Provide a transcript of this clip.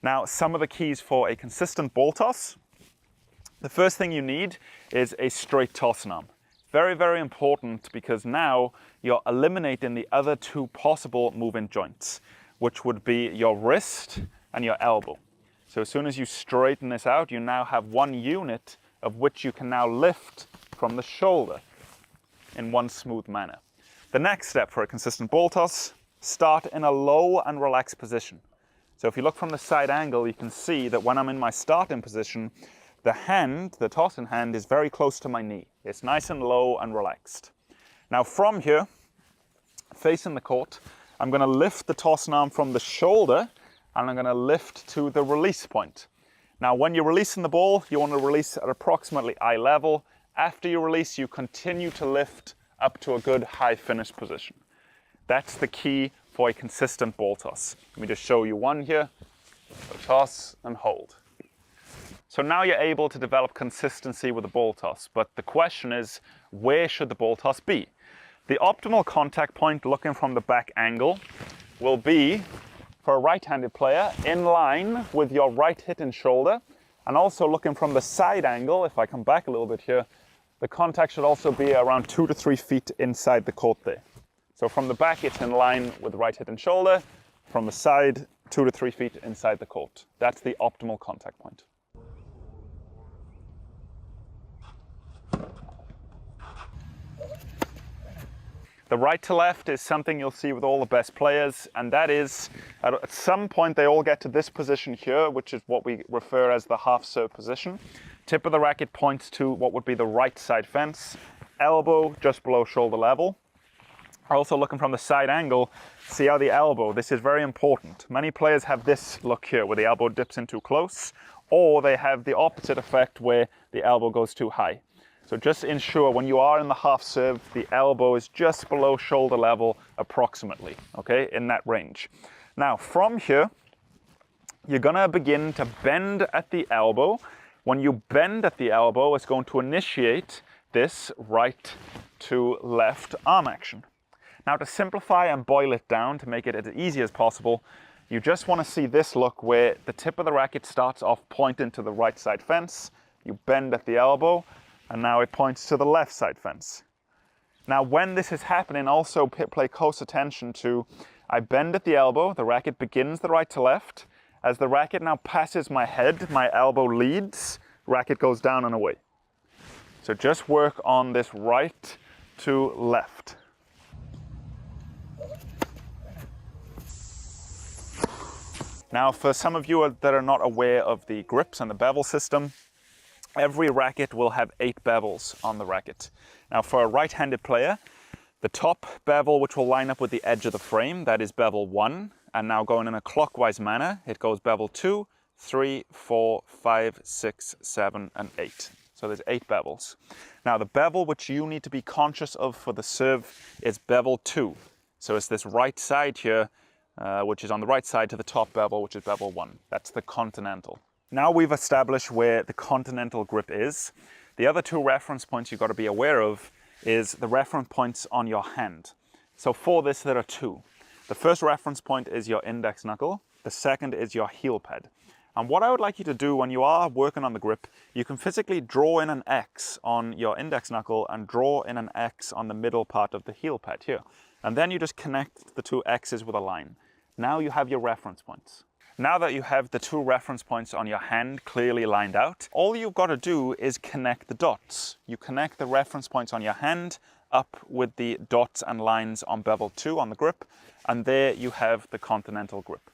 Now, some of the keys for a consistent ball toss. The first thing you need is a straight tossing arm. Very, very important, because now you're eliminating the other two possible moving joints, which would be your wrist and your elbow. So as soon as you straighten this out, you now have one unit of which you can now lift from the shoulder in one smooth manner. The next step for a consistent ball toss, start in a low and relaxed position. So if you look from the side angle, you can see that when I'm in my starting position, the hand, the tossing hand, is very close to my knee. It's nice and low and relaxed. Now from here, facing the court, I'm going to lift the tossing arm from the shoulder and I'm going to lift to the release point. Now when you're releasing the ball, you want to release at approximately eye level. After you release, you continue to lift up to a good high finish position. That's the key for a consistent ball toss. Let me just show you one here. So toss and hold. So now you're able to develop consistency with the ball toss, but the question is, where should the ball toss be? The optimal contact point, looking from the back angle, will be, for a right-handed player, in line with your right hip and shoulder, and also looking from the side angle, if I come back a little bit here, the contact should also be around 2 to 3 feet inside the court there. So from the back, it's in line with the right hip and shoulder. From the side, 2 to 3 feet inside the court. That's the optimal contact point. The right to left is something you'll see with all the best players, and that is, at some point they all get to this position here, which is what we refer as the half serve position. Tip of the racket points to what would be the right side fence, elbow just below shoulder level. Also looking from the side angle, see how the elbow, this is very important. Many players have this look here where the elbow dips in too close, or they have the opposite effect where the elbow goes too high. So just ensure when you are in the half serve, the elbow is just below shoulder level approximately, okay, in that range. Now from here, you're gonna begin to bend at the elbow. When you bend at the elbow, it's going to initiate this right to left arm action. Now to simplify and boil it down to make it as easy as possible, you just want to see this look where the tip of the racket starts off pointing to the right side fence, you bend at the elbow, and now it points to the left side fence. Now when this is happening, also pay close attention to, I bend at the elbow, the racket begins the right to left. As the racket now passes my head, my elbow leads, racket goes down and away. So just work on this right to left. Now for some of you that are not aware of the grips and the bevel system, every racket will have 8 bevels on the racket. Now for a right-handed player, the top bevel, which will line up with the edge of the frame, that is bevel 1. And now going in a clockwise manner, it goes bevel 2, 3, 4, 5, 6, 7, and 8. So there's 8 bevels. Now the bevel which you need to be conscious of for the serve is bevel 2. So it's this right side here, which is on the right side to the top bevel, which is bevel 1. That's the continental. Now we've established where the continental grip is. The other 2 reference points you've got to be aware of is the reference points on your hand. So for this, there are 2. The first reference point is your index knuckle. The second is your heel pad. And what I would like you to do when you are working on the grip, you can physically draw in an X on your index knuckle and draw in an X on the middle part of the heel pad here. And then you just connect the 2 X's with a line. Now you have your reference points. Now that you have the 2 reference points on your hand clearly lined out, all you've got to do is connect the dots. You connect the reference points on your hand up with the dots and lines on bevel 2 on the grip, and there you have the continental grip.